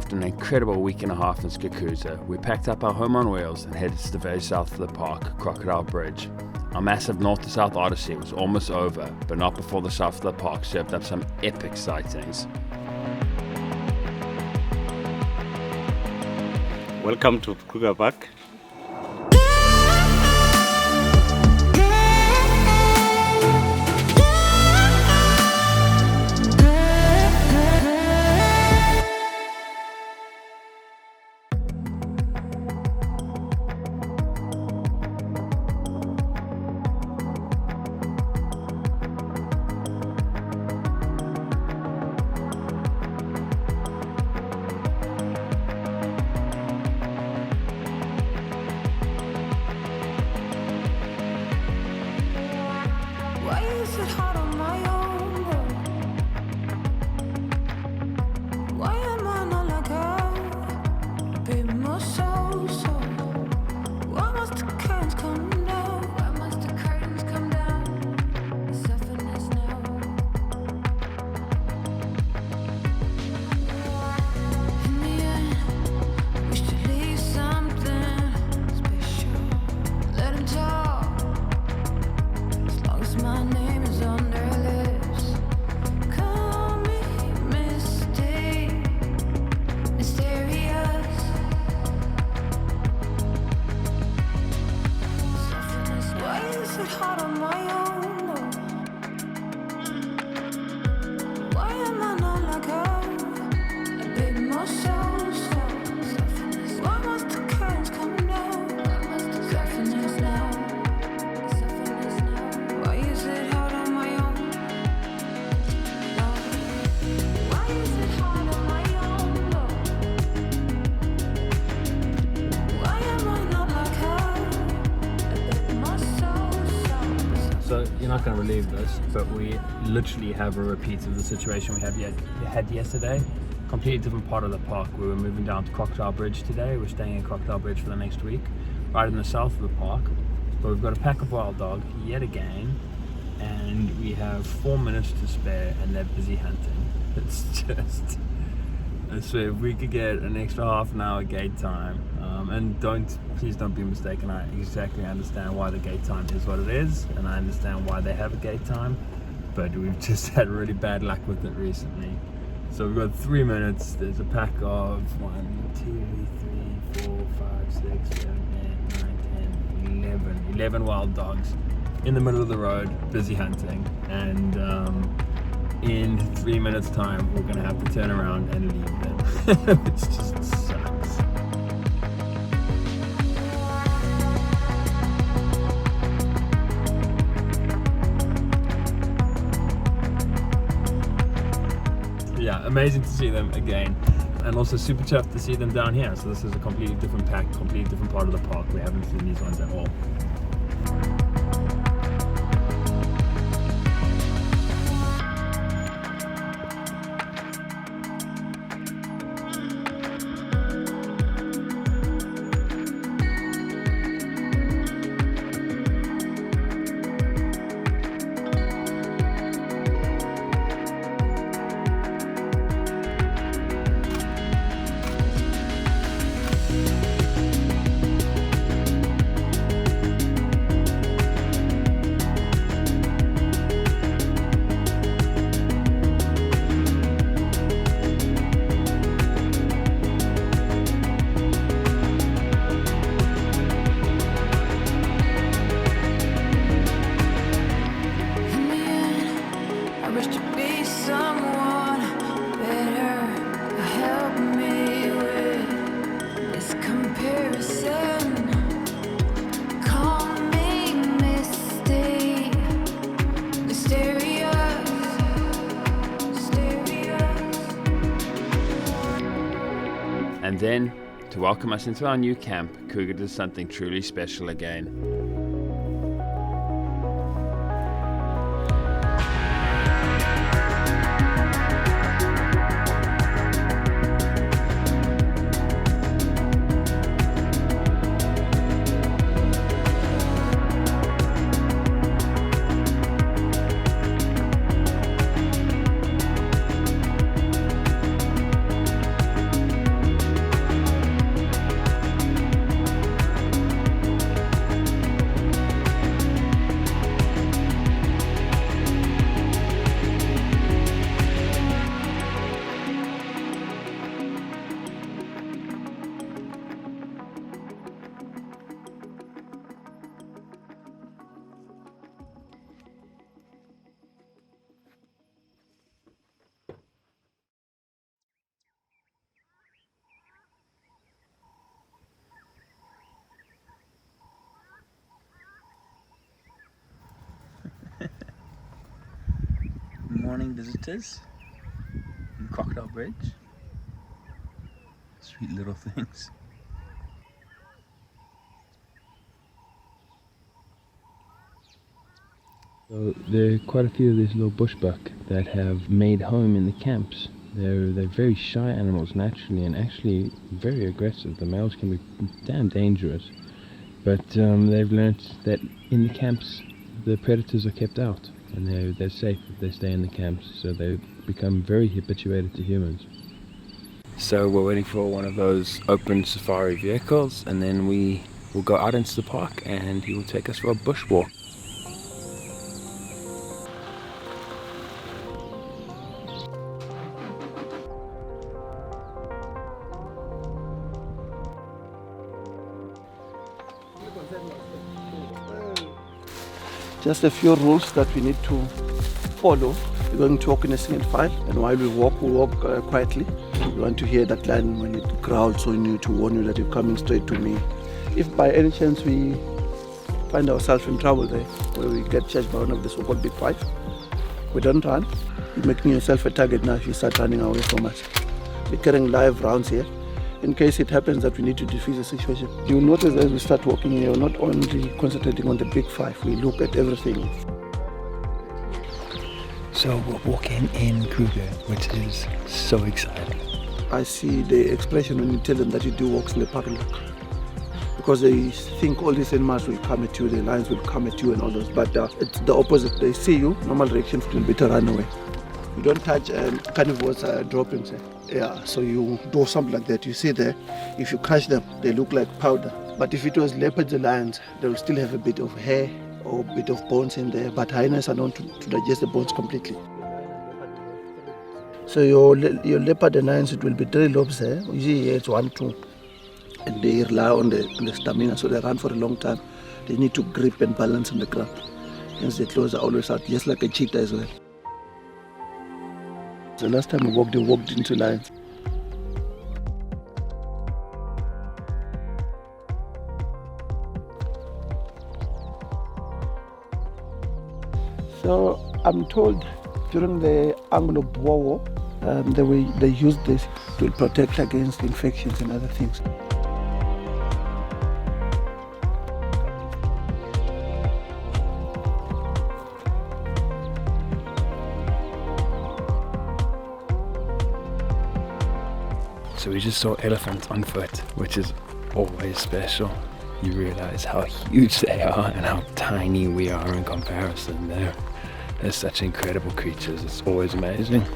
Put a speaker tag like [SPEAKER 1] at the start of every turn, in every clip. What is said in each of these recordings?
[SPEAKER 1] after an incredible week and a half in Skukuza, we packed up our home on wheels and headed to the very south of the park, Crocodile Bridge. Our massive north to south odyssey was almost over, but not before the south of the park served up some epic sightings.
[SPEAKER 2] Welcome to Kruger Park.
[SPEAKER 3] Why is it hard on my own? Why am I not like her? A bit more so. Why must the curtains come down? Why must the curtains come down? It's effortless now. In the end, wish to leave something special. Let him talk. My name is on their lips. Call me mysterious. Why is it hard on my own? Why am I not like her? A bit more so. Why must the curtains come down? Why must the curtains come down?
[SPEAKER 4] So you're not going to believe this, but we literally have a repeat of the situation we had yesterday. Completely different part of the park. We were moving down to Crocodile Bridge today. We're staying in Crocodile Bridge for the next week, right in the south of the park. But we've got a pack of wild dog yet again, and we have 4 minutes to spare, and they're busy hunting. It's just, I swear, if we could get an extra half an hour gate time, and please don't be mistaken, I exactly understand why the gate time is what it is, and I understand why they have a gate time, but we've just had really bad luck with it recently. So we've got 3 minutes. There's a pack of 1, 2, 3, 4, 5, 6, 7, 8, 9, 10, 11 wild dogs in the middle of the road, busy hunting, and in 3 minutes time we're gonna have to turn around and leave them. It's just sucks. Yeah, amazing to see them again, and also super tough to see them down here. So this is a completely different pack, completely different part of the park. We haven't seen these ones at all.
[SPEAKER 1] And then, to welcome us into our new camp, Kruger did something truly special again.
[SPEAKER 5] morning visitors in Crocodile Bridge. Sweet little things.
[SPEAKER 1] So there are quite a few of these little bushbuck that have made home in the camps. They're very shy animals naturally, and actually very aggressive. The males can be damn dangerous, but they've learnt that in the camps the predators are kept out, and they're safe if they stay in the camps. So they become very habituated to humans. So we're waiting for one of those open safari vehicles, and then we will go out into the park, and he will take us for a bushwalk.
[SPEAKER 6] Just a few rules that we need to follow. We're going to walk in a single file, and while we walk quietly. You want to hear that lion when it growls on you to warn you that you're coming straight to me. If by any chance we find ourselves in trouble there, where we get chased by one of the so-called big five, we don't run. You're making yourself a target now if you start running away from us. We're carrying live rounds here. In case it happens that we need to defuse the situation. You'll notice as we start walking here, we're not only concentrating on the big five, we look at everything.
[SPEAKER 5] So we're walking in Kruger, which is so exciting.
[SPEAKER 6] I see the expression when you tell them that you do walks in the parking lot. Because they think all these animals will come at you, the lions will come at you and all those. But it's the opposite. They see you, normal reaction will be to run away. You don't touch carnivores droppings. Yeah, so you do something like that. You see there, if you crush them, they look like powder. But if it was leopards or lions, they will still have a bit of hair or a bit of bones in there. But hyenas are known to digest the bones completely. So your leopard and lions, it will be 3 lobes there. You see here it's 1, 2. And they rely on the stamina, so they run for a long time. They need to grip and balance on the ground. Hence the claws are always out, just like a cheetah as well. The last time we walked into lions. So I'm told during the Anglo-Boer War, they used this to protect against infections and other things.
[SPEAKER 1] So we just saw elephants on foot, which is always special. You realize how huge they are and how tiny we are in comparison. They're such incredible creatures. It's always amazing.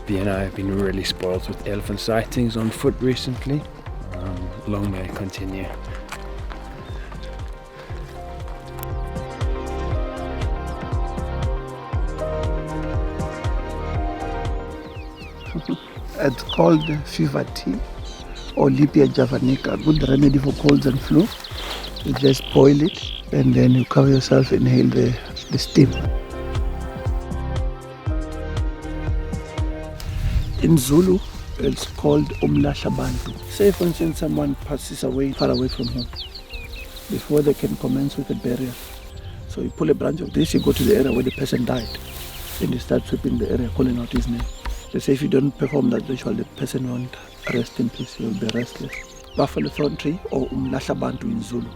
[SPEAKER 1] B and I have been really spoiled with elephant sightings on foot recently. Long may it continue.
[SPEAKER 6] It's called fever tea or Lipia javanica, good remedy for colds and flu. You just boil it and then you cover yourself, inhale the steam. In Zulu, it's called umlahla bantu. Say for instance someone passes away far away from home. Before they can commence with a burial. So you pull a branch of this, you go to the area where the person died. Then you start sweeping the area, calling out his name. They say if you don't perform that ritual, the person won't rest in peace, he will be restless. Buffalo thorn tree or umlahla bantu in Zulu.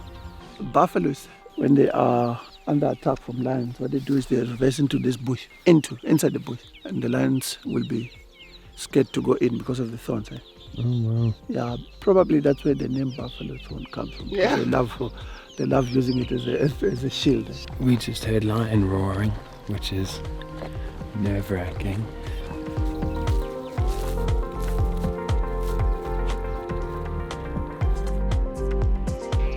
[SPEAKER 6] Buffaloes, when they are under attack from lions, what they do is they reverse into this bush, inside the bush. And the lions will be scared to go in because of the thorns. Eh?
[SPEAKER 1] Oh wow.
[SPEAKER 6] Yeah, probably that's where the name buffalo thorn comes from. Yeah. They love using it as a shield.
[SPEAKER 1] We just heard lion roaring, which is nerve-wracking.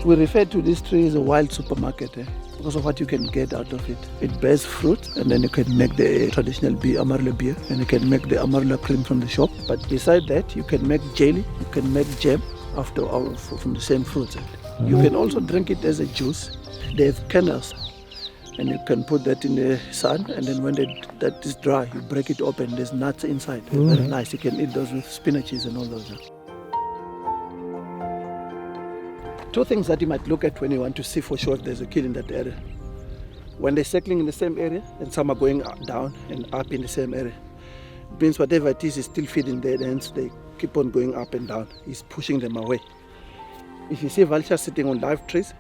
[SPEAKER 6] We refer to this tree as a wild supermarket because of what you can get out of it. It bears fruit, and then you can make the traditional Amarula beer, and you can make the Amarula cream from the shop. But beside that, you can make jelly, you can make jam from the same fruits. You can also drink it as a juice. They have kernels, and you can put that in the sun, and then when that is dry, you break it open. There's nuts inside. Very nice. You can eat those with spinaches and all those. 2 things that you might look at when you want to see for sure if there's a kill in that area. When they're circling in the same area and some are going down and up in the same area, it means whatever it is still feeding there, hence they keep on going up and down. He's pushing them away. If you see vultures sitting on live trees,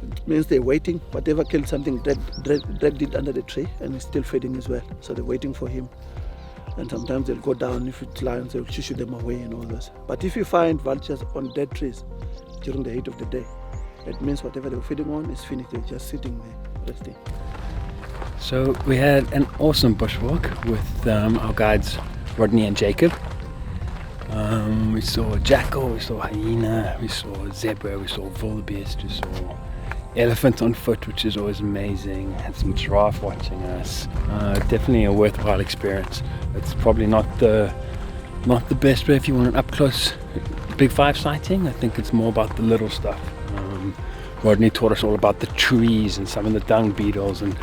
[SPEAKER 6] it means they're waiting. Whatever killed something dragged it under the tree and is still feeding as well. So they're waiting for him. And sometimes they'll go down. If it's lions, they'll shoo them away and all this. But if you find vultures on dead trees during the heat of the day, it means whatever they were feeding on is finished. They're just sitting there, resting.
[SPEAKER 5] So we had an awesome bushwalk with our guides Rodney and Jacob. We saw jackal, we saw hyena, we saw zebra, we saw wildebeest, we saw elephant on foot, which is always amazing. Had some giraffe watching us. Definitely a worthwhile experience. It's probably not the best way if you want an up close big five sighting. I think it's more about the little stuff. Rodney taught us all about the trees and some of the dung beetles and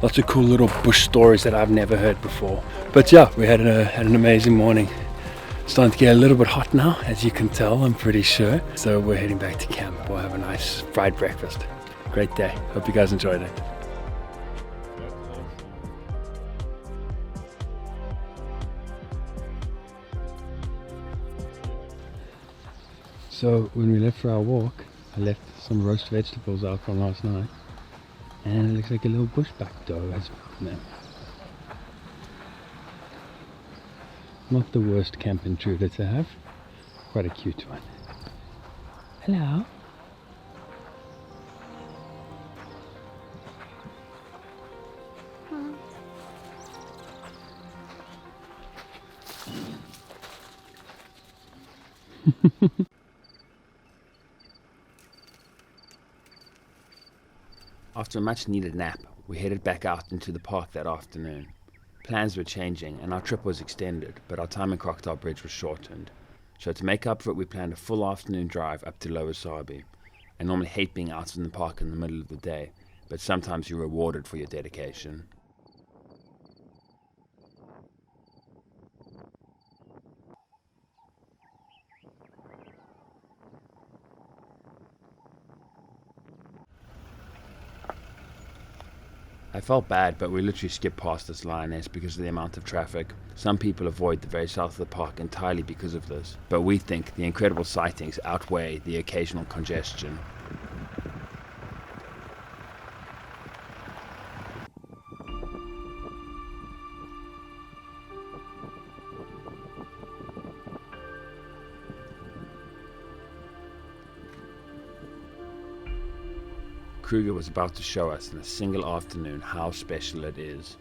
[SPEAKER 5] lots of cool little bush stories that I've never heard before. But yeah, we had an amazing morning. It's starting to get a little bit hot now, as you can tell, I'm pretty sure. So we're heading back to camp. We'll have a nice fried breakfast. Great day. Hope you guys enjoyed it. So when we left for our walk, I left some roast vegetables out from last night, and it looks like a little bushback doe has found them. Not the worst camp intruder to have. Quite a cute one. Hello.
[SPEAKER 1] After a much needed nap, we headed back out into the park that afternoon. Plans were changing and our trip was extended, but our time in Crocodile Bridge was shortened. So to make up for it, we planned a full afternoon drive up to Lower Sabi. I normally hate being out in the park in the middle of the day, but sometimes you're rewarded for your dedication. I felt bad, but we literally skipped past this lioness because of the amount of traffic. Some people avoid the very south of the park entirely because of this, but we think the incredible sightings outweigh the occasional congestion. Kruger was about to show us in a single afternoon how special it is.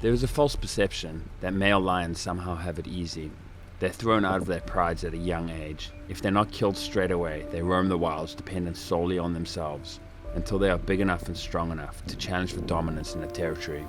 [SPEAKER 1] There is a false perception that male lions somehow have it easy. They're thrown out of their prides at a young age. If they're not killed straight away, they roam the wilds dependent solely on themselves, until they are big enough and strong enough to challenge for dominance in a territory.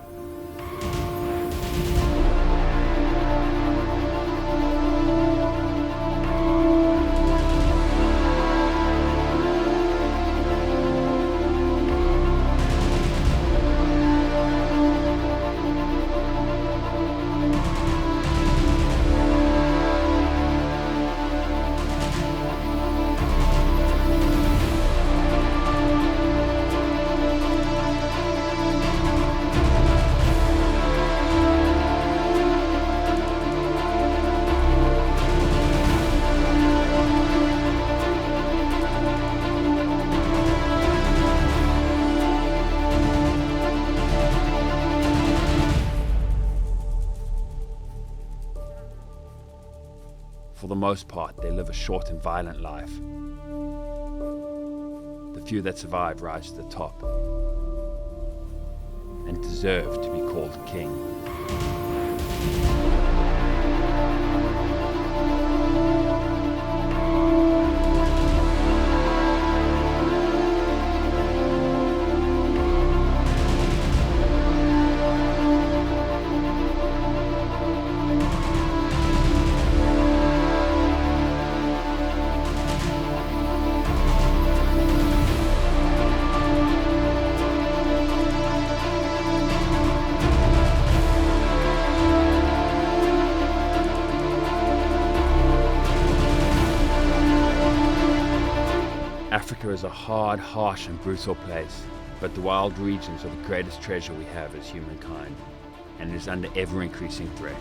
[SPEAKER 1] For the most part, they live a short and violent life. The few that survive rise to the top and deserve to be called king. Africa is a hard, harsh and brutal place, but the wild regions are the greatest treasure we have as humankind, and it is under ever-increasing threat.